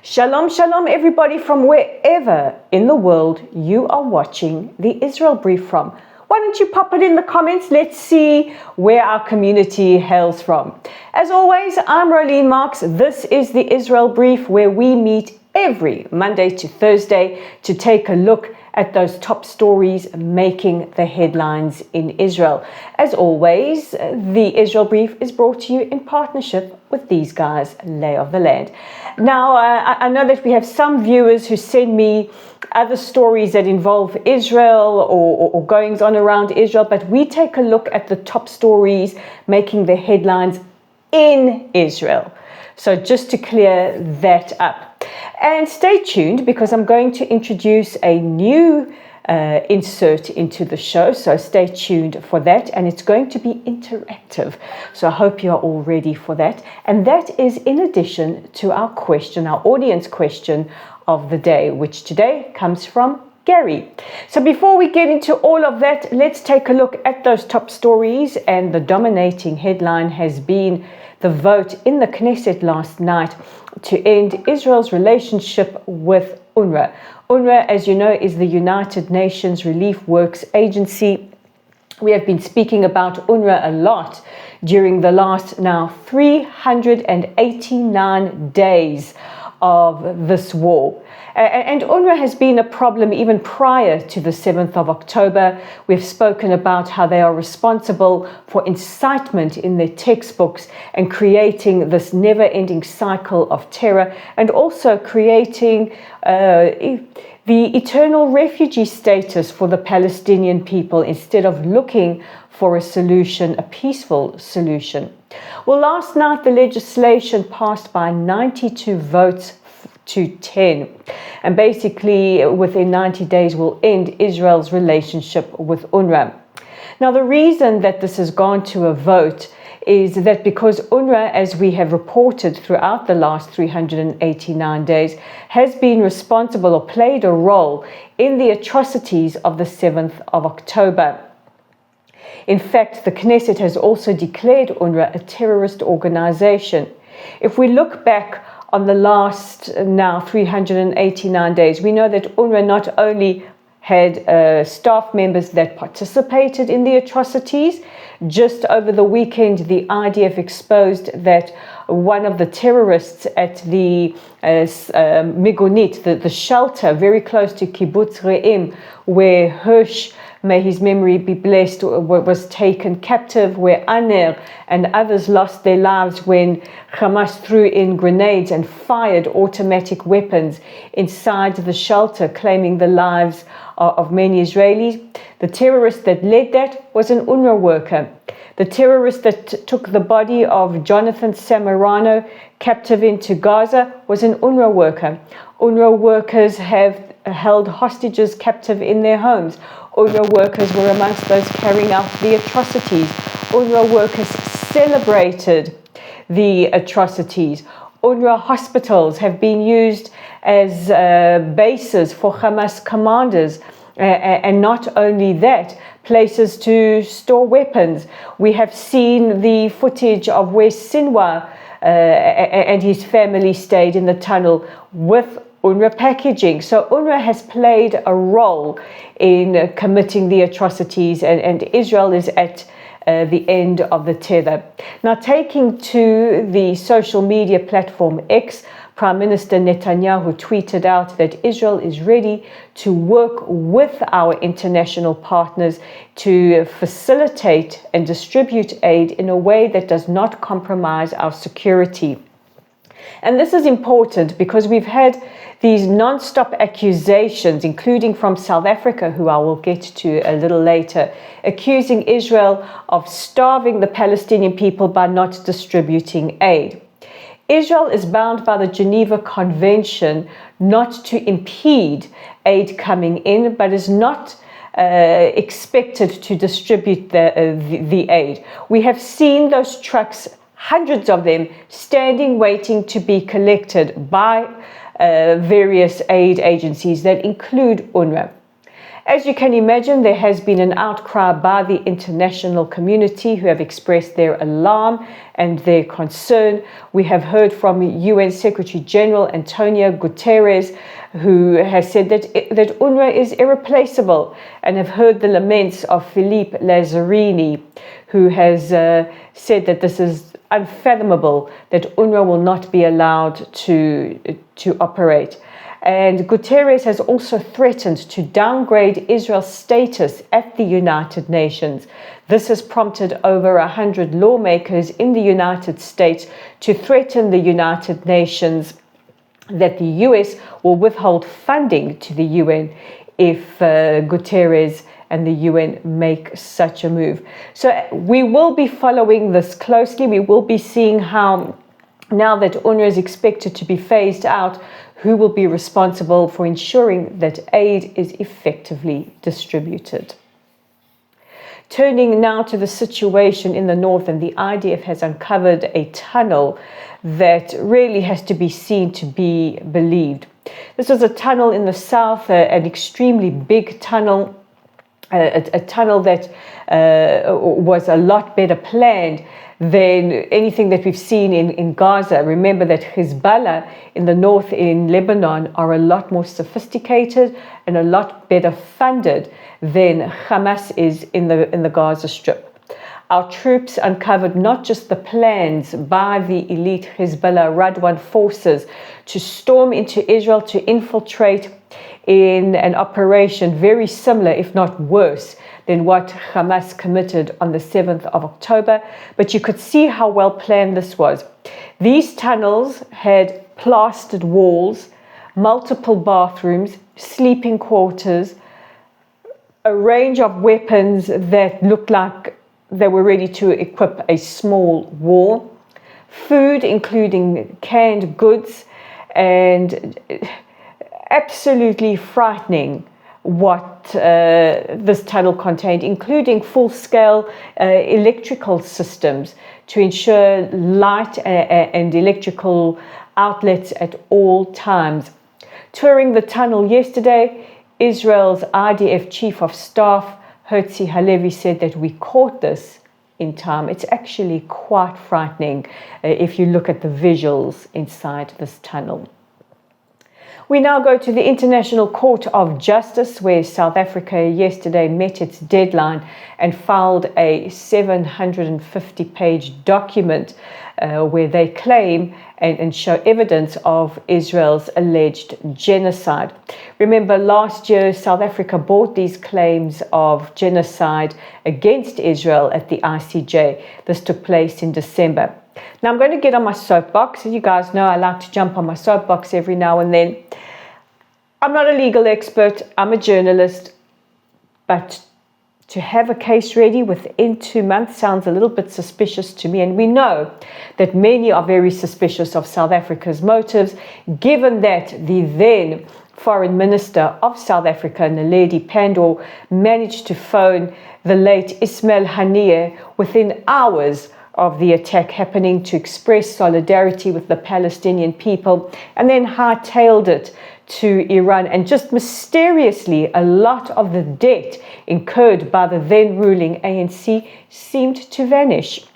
Shalom, shalom, everybody from wherever in the world you are watching the Israel Brief from. Why don't you pop it in the comments? Let's see where our community hails from. As always, I'm Rolene Marks. This is the Israel Brief, where we meet every Monday to Thursday to take a look at those top stories making the headlines in Israel. As always, the Israel Brief is brought to you in partnership with these guys, Lay of the Land. Now, I know that we have some viewers who send me other stories that involve Israel or goings on around Israel, but we take a look at the top stories making the headlines in Israel. So just to clear that up. And stay tuned, because I'm going to introduce a new insert into the show. So stay tuned for that. And it's going to be interactive. So I hope you are all ready for that. And that is in addition to our question, our audience question of the day, which today comes from Gary. So before we get into all of that, let's take a look at those top stories. And the dominating headline has been the vote in the Knesset last night to end Israel's relationship with UNRWA. UNRWA, as you know, is the United Nations Relief Works Agency. We have been speaking about UNRWA a lot during the last now 389 days of this war. And UNRWA has been a problem even prior to the 7th of October. We've spoken about how they are responsible for incitement in their textbooks and creating this never-ending cycle of terror, and also creating the eternal refugee status for the Palestinian people instead of looking for a solution, a peaceful solution. Well, last night the legislation passed by 92 votes to 10, and basically within 90 days will end Israel's relationship with UNRWA. Now, the reason that this has gone to a vote is that because UNRWA, as we have reported throughout the last 389 days, has been responsible or played a role in the atrocities of the 7th of October. In fact, the Knesset has also declared UNRWA a terrorist organization. If we look back on the last now 389 days, we know that UNRWA not only had staff members that participated in the atrocities. Just over the weekend, the IDF exposed that one of the terrorists at the Migunit, the shelter very close to Kibbutz Re'im, where Hirsch, may his memory be blessed, was taken captive, where Aner and others lost their lives when Hamas threw in grenades and fired automatic weapons inside the shelter, claiming the lives of many Israelis. The terrorist that led that was an UNRWA worker. The terrorist that took the body of Jonathan Samarano captive into Gaza was an UNRWA worker. UNRWA workers have held hostages captive in their homes. UNRWA workers were amongst those carrying out the atrocities. UNRWA workers celebrated the atrocities. UNRWA hospitals have been used as bases for Hamas commanders. And not only that, places to store weapons. We have seen the footage of where Sinwar and his family stayed in the tunnel with UNRWA packaging. So UNRWA has played a role in committing the atrocities, and Israel is at the end of the tether. Now, taking to the social media platform X, Prime Minister Netanyahu tweeted out that Israel is ready to work with our international partners to facilitate and distribute aid in a way that does not compromise our security. And this is important because we've had these non-stop accusations, including from South Africa, who I will get to a little later, accusing Israel of starving the Palestinian people by not distributing aid. Israel is bound by the Geneva Convention not to impede aid coming in, but is not expected to distribute the aid. We have seen those trucks, hundreds of them, standing waiting to be collected by various aid agencies that include UNRWA. As you can imagine, there has been an outcry by the international community who have expressed their alarm and their concern. We have heard from UN Secretary General Antonio Guterres, who has said that UNRWA is irreplaceable, and have heard the laments of Philippe Lazzarini, who has said that this is unfathomable, that UNRWA will not be allowed to operate. And Guterres has also threatened to downgrade Israel's status at the United Nations. This has prompted over 100 lawmakers in the United States to threaten the United Nations that the US will withhold funding to the UN if Guterres and the UN make such a move. So we will be following this closely. We will be seeing how, now that UNRWA is expected to be phased out, who will be responsible for ensuring that aid is effectively distributed. Turning now to the situation in the north, and the IDF has uncovered a tunnel that really has to be seen to be believed. This was a tunnel in the south, an extremely big tunnel, a tunnel that was a lot better planned than anything that we've seen in Gaza. Remember that Hezbollah in the north in Lebanon are a lot more sophisticated and a lot better funded than Hamas is in the Gaza Strip. Our troops uncovered not just the plans by the elite Hezbollah Radwan forces to storm into Israel, to infiltrate in an operation very similar, if not worse, than what Hamas committed on the 7th of October, but you could see how well planned this was. These tunnels had plastered walls, multiple bathrooms, sleeping quarters, a range of weapons that looked like they were ready to equip a small war, food including canned goods, and absolutely frightening what this tunnel contained, including full-scale electrical systems to ensure light and electrical outlets at all times. Touring the tunnel yesterday, Israel's IDF Chief of Staff, Herzi Halevi, said that we caught this in time. It's actually quite frightening if you look at the visuals inside this tunnel. We now go to the International Court of Justice, where South Africa yesterday met its deadline and filed a 750-page document where they claim and show evidence of Israel's alleged genocide. Remember, last year, South Africa brought these claims of genocide against Israel at the ICJ. This took place in December. Now, I'm going to get on my soapbox. You guys know I like to jump on my soapbox every now and then. I'm not a legal expert, I'm a journalist, but to have a case ready within 2 months sounds a little bit suspicious to me. And we know that many are very suspicious of South Africa's motives, given that the then Foreign Minister of South Africa, Naledi Pandor, managed to phone the late Ismail Haniyeh within hours of the attack happening to express solidarity with the Palestinian people, and then hightailed it to Iran. And just mysteriously, a lot of the debt incurred by the then ruling ANC seemed to vanish.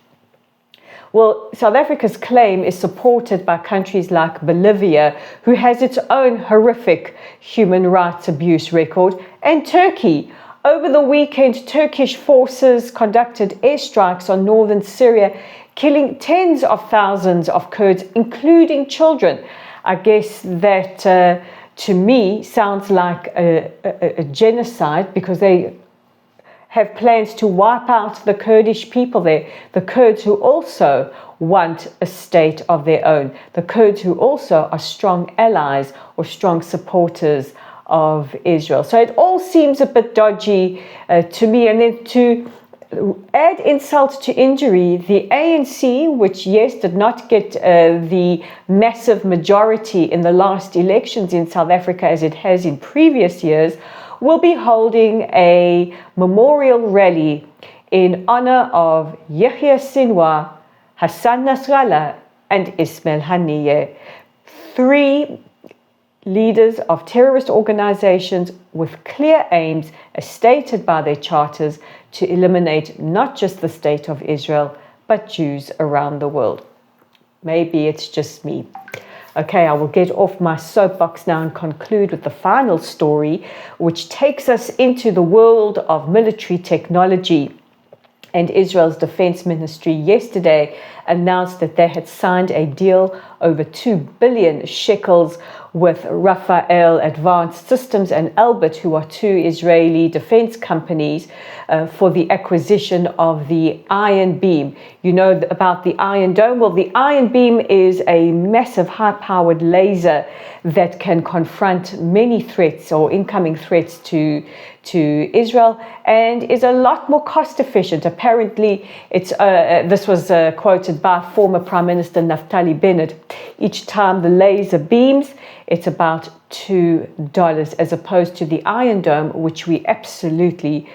Well, South Africa's claim is supported by countries like Bolivia, who has its own horrific human rights abuse record, and Turkey. Over the weekend, Turkish forces conducted airstrikes on northern Syria, killing tens of thousands of Kurds, including children. I guess that, to me, sounds like a genocide, because they have plans to wipe out the Kurdish people there, the Kurds who also want a state of their own, the Kurds who also are strong allies or strong supporters of Israel. So it all seems a bit dodgy to me. And then to add insult to injury, the ANC, which, yes, did not get the massive majority in the last elections in South Africa as it has in previous years, will be holding a memorial rally in honor of Yahya Sinwar, Hassan Nasrallah, and Ismail Haniyeh, three leaders of terrorist organizations with clear aims as stated by their charters to eliminate not just the state of Israel, but Jews around the world. Maybe it's just me. Okay, I will get off my soapbox now and conclude with the final story, which takes us into the world of military technology. And Israel's Defense Ministry yesterday announced that they had signed a deal over 2 billion shekels with Rafael Advanced Systems and Elbit, who are two Israeli defense companies, for the acquisition of the Iron Beam. You know about the Iron Dome? Well, the Iron Beam is a massive high-powered laser that can confront many threats or incoming threats to Israel, and is a lot more cost efficient. Apparently, this was quoted by former Prime Minister Naftali Bennett. Each time the laser beams, it's about $2, as opposed to the Iron Dome, which we absolutely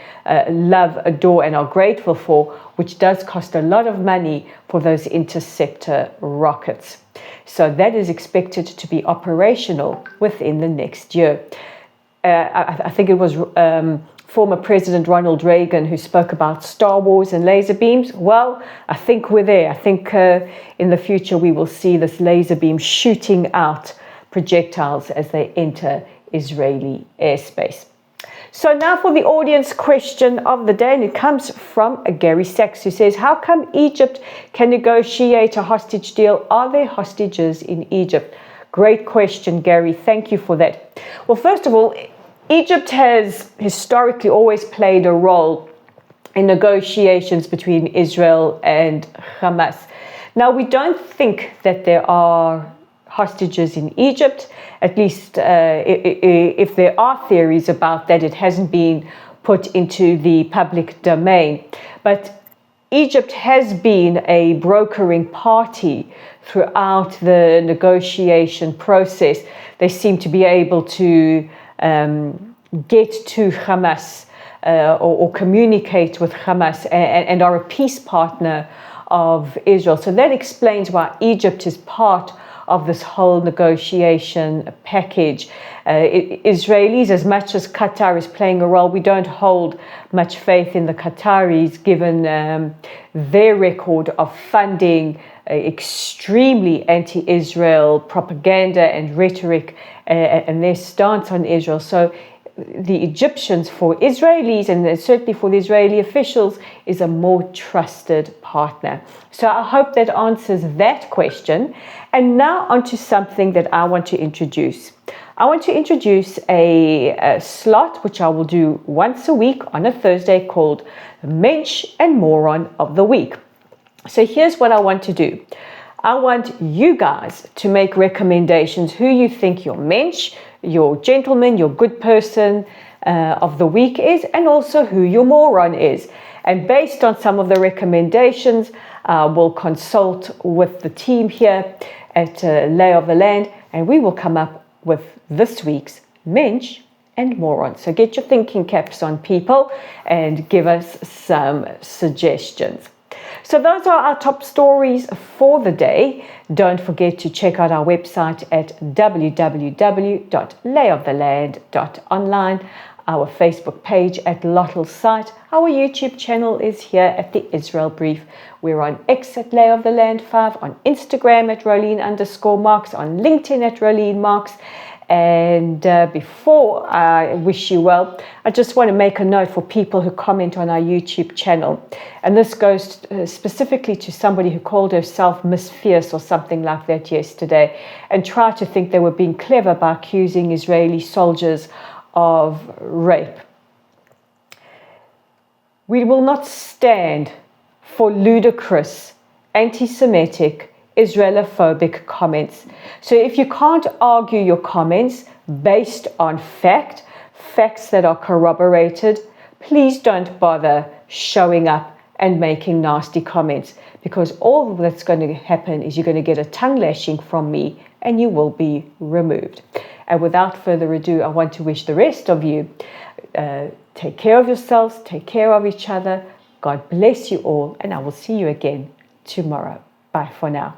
love, adore, and are grateful for, which does cost a lot of money for those interceptor rockets. So that is expected to be operational within the next year. I think it was former President Ronald Reagan who spoke about Star Wars and laser beams. Well, I think we're there. I think in the future we will see this laser beam shooting out projectiles as they enter Israeli airspace. So now for the audience question of the day, and it comes from Gary Sachs, who says, how come Egypt can negotiate a hostage deal? Are there hostages in Egypt? Great question, Gary. Thank you for that. Well, first of all, Egypt has historically always played a role in negotiations between Israel and Hamas. Now, we don't think that there are hostages in Egypt, at least if there are theories about that, it hasn't been put into the public domain. But Egypt has been a brokering party throughout the negotiation process. They seem to be able to get to Hamas or communicate with Hamas and are a peace partner of Israel. So that explains why Egypt is part of this whole negotiation package. Israelis, as much as Qatar is playing a role, we don't hold much faith in the Qataris, given their record of funding extremely anti-Israel propaganda and rhetoric and their stance on Israel. So the Egyptians, for Israelis and certainly for the Israeli officials, is a more trusted partner. So I hope that answers that question. And now onto something that I want to introduce. I want to introduce a slot which I will do once a week on a Thursday called Mensch and Moron of the Week. So here's what I want to do. I want you guys to make recommendations who you think your mensch, your gentleman, your good person of the week is, and also who your moron is. And based on some of the recommendations, we'll consult with the team here at Lay of the Land, and we will come up with this week's mensch and moron. So get your thinking caps on, people, and give us some suggestions. So those are our top stories for the day. Don't forget to check out our website at www.layoftheland.online, our Facebook page at Lottel's site. Our YouTube channel is here at the Israel Brief. We're on X at Lay of the Land 5, on Instagram at Rolene_Marks, on LinkedIn at Rolene Marks. And before I wish you well, I just want to make a note for people who comment on our YouTube channel. And this goes specifically to somebody who called herself Miss Fierce or something like that yesterday, and tried to think they were being clever by accusing Israeli soldiers of rape. We will not stand for ludicrous, anti-Semitic, Israelophobic comments. So if you can't argue your comments based on facts that are corroborated, please don't bother showing up and making nasty comments, because all that's going to happen is you're going to get a tongue lashing from me and you will be removed. And without further ado, I want to wish the rest of you take care of yourselves, take care of each other. God bless you all, and I will see you again tomorrow. Bye for now.